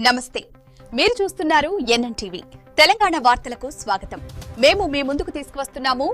నమస్తే, మీరు చూస్తున్నారు ఎన్ఎన్టీవీ. తెలంగాణ వార్తలకు స్వాగతం. మేము మీ ముందుకు తీసుకువస్తున్నాము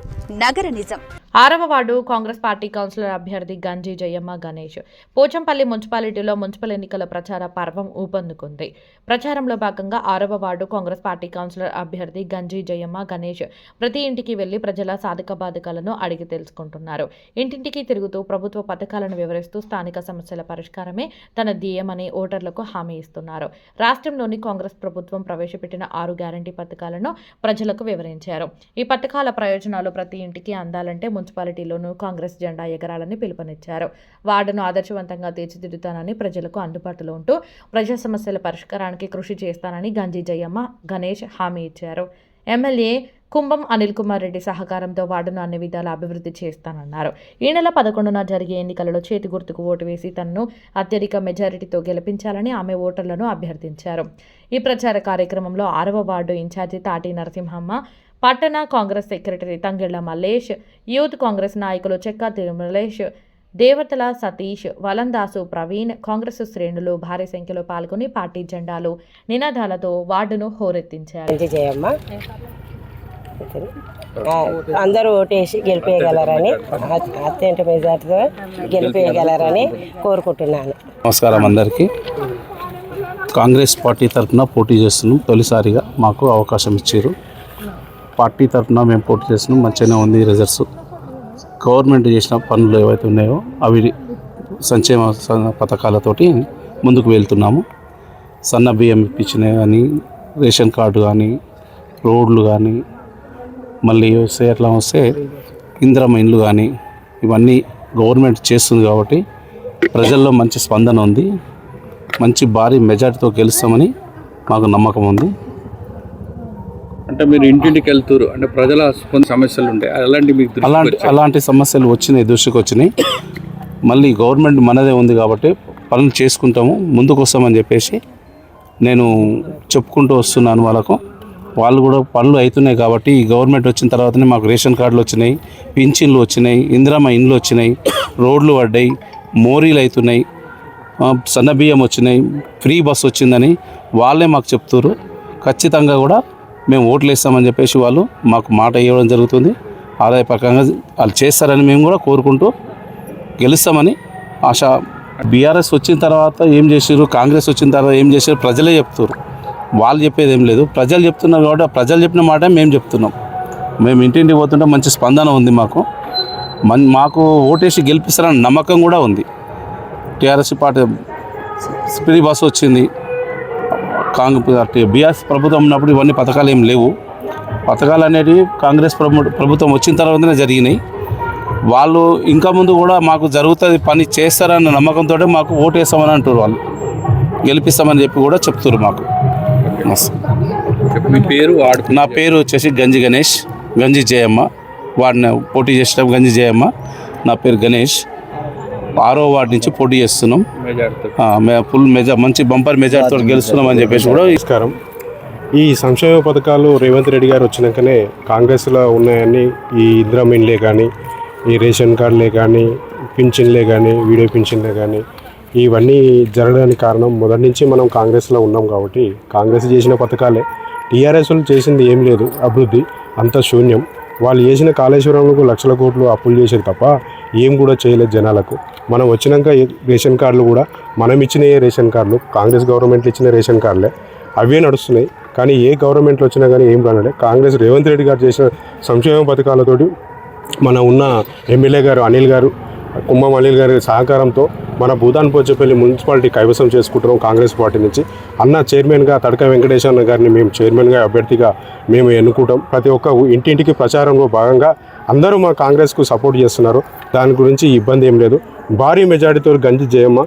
నగర నిజం. 6వ వార్డు కాంగ్రెస్ పార్టీ కౌన్సిలర్ అభ్యర్థి గంజి జయమ్మ గణేష్ పోచంపల్లి మున్సిపాలిటీలో మున్సిపల్ ఎన్నికల ప్రచార పర్వం ఊపందుకుంది. ప్రచారంలో భాగంగా 6వ వార్డు కాంగ్రెస్ పార్టీ కౌన్సిలర్ అభ్యర్థి గంజి జయమ్మ గణేష్ ప్రతి ఇంటికి వెళ్లి ప్రజల సాధక బాధకాలను అడిగి తెలుసుకుంటున్నారు. ఇంటింటికి తిరుగుతూ ప్రభుత్వ పథకాలను వివరిస్తూ స్థానిక సమస్యల పరిష్కారమే తన ధ్యేయమని ఓటర్లకు హామీ ఇస్తున్నారు. రాష్ట్రంలోని కాంగ్రెస్ ప్రభుత్వం ప్రవేశపెట్టిన 6 గ్యారంటీ పథకాలను ప్రజలకు వివరించారు. ఈ పథకాల ప్రయోజనాలు ప్రతి ఇంటికి అందాలంటే మున్సిపాలిటీలోనూ కాంగ్రెస్ జెండా ఎగరాలని పిలుపునిచ్చారు. వార్డును ఆదర్శవంతంగా తీర్చిదిద్దుతానని, ప్రజలకు అందుబాటులో ఉంటూ ప్రజా సమస్యల పరిష్కారానికి కృషి చేస్తానని గంజి జయమ్మ గణేష్ హామీ ఇచ్చారు. ఎమ్మెల్యే కుంభం అనిల్ కుమార్ రెడ్డి సహకారంతో వార్డును అన్ని విధాల అభివృద్ధి చేస్తానన్నారు. ఈ నెల 11న జరిగే ఎన్నికలలో చేతి గుర్తుకు ఓటు వేసి తనను అత్యధిక మెజారిటీతో గెలిపించాలని ఆమె ఓటర్లను అభ్యర్థించారు. ఈ ప్రచార కార్యక్రమంలో 6వ వార్డు ఇన్ఛార్జి తాటి నరసింహమ్మ, పట్టణ కాంగ్రెస్ సెక్రటరీ తంగెళ్ల మల్లేష్, యూత్ కాంగ్రెస్ నాయకులు చెక్క తిరుమలేష్, దేవతల సతీష్, వలందాసు ప్రవీణ్, కాంగ్రెస్ శ్రేణులు భారీ సంఖ్యలో పాల్గొని పార్టీ జెండాలు నినాదాలతో వార్డును హోరెత్తించారు. అందరూ ఓటేసి గెలిపేయగలరని, అత్యంత మెజార్టీతో గెలిపేయగలరని కోరుకుంటున్నాను. నమస్కారం అందరికీ. కాంగ్రెస్ పార్టీ తరఫున పోటీ చేస్తున్నాం. తొలిసారిగా మాకు అవకాశం ఇచ్చారు. పార్టీ తరఫున మేము పోటీ చేస్తున్నాం. మంచిగానే ఉంది రిజల్ట్స్. గవర్నమెంట్ చేసిన పనులు ఏవైతే ఉన్నాయో అవి సంక్షేమ పథకాలతోటి ముందుకు వెళ్తున్నాము. సన్న బియ్యం ఇప్పించినవి కానీ, రేషన్ కార్డు కానీ, రోడ్లు కానీ, మళ్ళీ వస్తే ఎట్లా వస్తే ఇందిరమ్మ ఇండ్లు కానీ, ఇవన్నీ గవర్నమెంట్ చేస్తుంది కాబట్టి ప్రజల్లో మంచి స్పందన ఉంది. మంచి భారీ మెజార్టీతో గెలుస్తామని మాకు నమ్మకం ఉంది. అంటే మీరు ఇంటింటికి వెళ్తారు అంటే ప్రజల సమస్యలు ఉంటాయి, అలాంటి సమస్యలు దృష్టికి వచ్చినాయి. మళ్ళీ గవర్నమెంట్ మనదే ఉంది కాబట్టి పనులు చేసుకుంటాము, ముందుకు వస్తామని చెప్పేసి నేను చెప్పుకుంటూ వస్తున్నాను వాళ్ళకు. వాళ్ళు కూడా పనులు అవుతున్నాయి కాబట్టి ఈ గవర్నమెంట్ వచ్చిన తర్వాతనే మాకు రేషన్ కార్డులు వచ్చినాయి, పింఛన్లు వచ్చినాయి, ఇందిరమ్మ ఇండ్లు వచ్చినాయి, రోడ్లు పడ్డాయి, మోరీలు అవుతున్నాయి, సన్నబియ్యం వచ్చినాయి, ఫ్రీ బస్సు వచ్చిందని వాళ్ళే మాకు చెప్తారు. ఖచ్చితంగా కూడా మేము ఓట్లు వేస్తామని చెప్పేసి వాళ్ళు మాకు మాట ఇవ్వడం జరుగుతుంది. ఆదాయపరంగా వాళ్ళు చేస్తారని మేము కూడా కోరుకుంటూ గెలుస్తామని ఆశ. బీఆర్ఎస్ వచ్చిన తర్వాత ఏం చేసారు, కాంగ్రెస్ వచ్చిన తర్వాత ఏం చేశారు ప్రజలే చెప్తారు. వాళ్ళు చెప్పేది ఏం లేదు, ప్రజలు చెప్తున్నారు కాబట్టి ప్రజలు చెప్పిన మాట మేము చెప్తున్నాం. మేము ఇంటింటికి పోతుంటే మంచి స్పందన ఉంది. మాకు ఓటేసి గెలిపిస్తారని నమ్మకం కూడా ఉంది. టీఆర్ఎస్ పార్టీ ఫ్రీ బస్సు వచ్చింది. బీఆర్ఎస్ ప్రభుత్వం ఉన్నప్పుడు ఇవన్నీ పథకాలు ఏం లేవు. పథకాలు అనేటివి కాంగ్రెస్ ప్రభుత్వం వచ్చిన తర్వాతనే జరిగినాయి. వాళ్ళు ఇంకా ముందు కూడా మాకు జరుగుతుంది, పని చేస్తారన్న నమ్మకంతో మాకు ఓటు వేస్తామని అంటారు. వాళ్ళు గెలిపిస్తామని చెప్పి కూడా చెప్తారు మాకు. మీ పేరు? నా పేరు వచ్చేసి గంజి గణేష్, గంజి జయమ్మ. వాడిని పోటీ చేసినాం. గంజి జయమ్మ నా పేరు గణేష్. 6వ వార్డు నుంచి పోటీ చేస్తున్నాం. ఫుల్ మంచి బంపర్ మెజార్టీతో గెలుస్తున్నాం అని చెప్పేసి కూడా. నమస్కారం. ఈ సంక్షేమ పథకాలు రేవంత్ రెడ్డి గారు వచ్చినాకనే కాంగ్రెస్లో ఉన్నాయని, ఈ ఇందిరమ్మ ఇండ్లే కానీ, ఈ రేషన్ కార్డులే కానీ, పింఛన్లే కానీ, వీడియో పింఛన్లే కానీ, ఇవన్నీ జరగడానికి కారణం మొదటి నుంచి మనం కాంగ్రెస్లో ఉన్నాం కాబట్టి కాంగ్రెస్ చేసిన పథకాలే. టీఆర్ఎస్ వాళ్ళు చేసింది ఏం లేదు, అభివృద్ధి అంత శూన్యం. వాళ్ళు చేసిన కాళేశ్వరంలో లక్షల కోట్లు అప్పులు చేసేది తప్ప ఏం కూడా చేయలేదు జనాలకు. మనం వచ్చినాక రేషన్ కార్డులు కూడా మనం ఇచ్చిన రేషన్ కార్డులు, కాంగ్రెస్ గవర్నమెంట్లు ఇచ్చిన రేషన్ కార్డులే అవే నడుస్తున్నాయి. కానీ ఏ గవర్నమెంట్లో వచ్చినా కానీ ఏం కానంటే కాంగ్రెస్ రేవంత్ రెడ్డి గారు చేసిన సంక్షేమ పథకాలతోటి మన ఉన్న ఎమ్మెల్యే గారు అనిల్ గారు, కుంభం అనిల్ గారి సహకారంతో మన భూదాన్ పోచపల్లి మున్సిపాలిటీ కైవసం చేసుకుంటున్నాం. కాంగ్రెస్ పార్టీ నుంచి అన్న చైర్మన్గా తడక వెంకటేశ్వర గారిని మేము చైర్మన్గా అభ్యర్థిగా మేము ఎన్నుకుంటాం. ప్రతి ఒక్క ఇంటింటికి ప్రచారంలో భాగంగా అందరూ మా కాంగ్రెస్కు సపోర్ట్ చేస్తున్నారు. దాని గురించి ఇబ్బంది ఏం లేదు. భారీ మెజారిటీతో గంజి జయమ్మ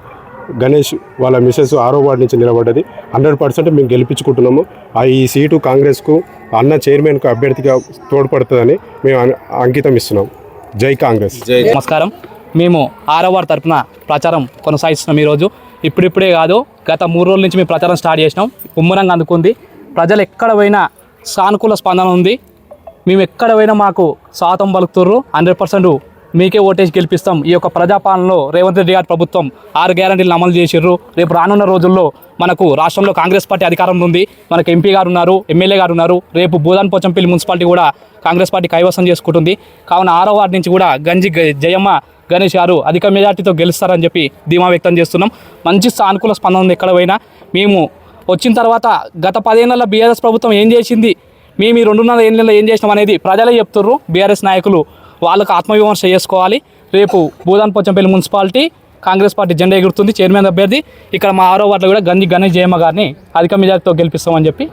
గణేష్ వాళ్ళ మిసెస్ 6వ వార్డు నుంచి నిలబడ్డది. 100% మేము గెలిపించుకుంటున్నాము. ఈ సీటు కాంగ్రెస్కు అన్న చైర్మన్కు అభ్యర్థిగా తోడ్పడుతుందని మేము అంకితం ఇస్తున్నాం. జై కాంగ్రెస్. నమస్కారం. మేము 6వ వార్డు తరఫున ప్రచారం కొనసాగిస్తున్నాం. ఈరోజు ఇప్పుడిప్పుడే కాదు, గత 3 రోజుల నుంచి మేము ప్రచారం స్టార్ట్ చేసినాం. ముమ్మరంగా అందుకుంది. ప్రజలు ఎక్కడ పోయినా సానుకూల స్పందన ఉంది. మేము ఎక్కడ పోయినా మాకు స్వాగతం పలుకుతుర్రు. 100% మీకే ఓటేసి గెలిపిస్తాం. ఈ యొక్క ప్రజాపాలనలో రేవంత్ రెడ్డి గారి ప్రభుత్వం 6 గ్యారంటీలను అమలు చేసిర్రు. రేపు రానున్న రోజుల్లో మనకు రాష్ట్రంలో కాంగ్రెస్ పార్టీ అధికారంలో ఉంది. మనకు ఎంపీ గారు ఉన్నారు, ఎమ్మెల్యే గారు ఉన్నారు. రేపు భూదాన్ పోచంపల్లి మున్సిపాలిటీ కూడా కాంగ్రెస్ పార్టీ కైవసం చేసుకుంటుంది. కావున 6వ వార్డు నుంచి కూడా జయమ్మ గణేష్ గారు అధిక మెజార్టీతో గెలుస్తారని చెప్పి ధీమా వ్యక్తం చేస్తున్నాం. మంచి సానుకూల స్పందన ఉంది ఎక్కడ పోయినా. మేము వచ్చిన తర్వాత గత 10 ఏళ్ల బీఆర్ఎస్ ప్రభుత్వం ఏం చేసింది, మేము ఈ 2.5 ఏళ్ళలో ఏం చేసినాం అనేది ప్రజలే చెప్తుర్రు. బీఆర్ఎస్ నాయకులు వాళ్ళకు ఆత్మవిమర్శ చేసుకోవాలి. రేపు భూదాన్ పోచంపల్లి మున్సిపాలిటీ కాంగ్రెస్ పార్టీ జెండా ఎగురుతుంది. చైర్మన్ అభ్యర్థి ఇక్కడ మా 6వ వార్డులో కూడా గణేష్ జయమ్మ గారిని అధిక మెజార్టీతో గెలిపిస్తామని చెప్పి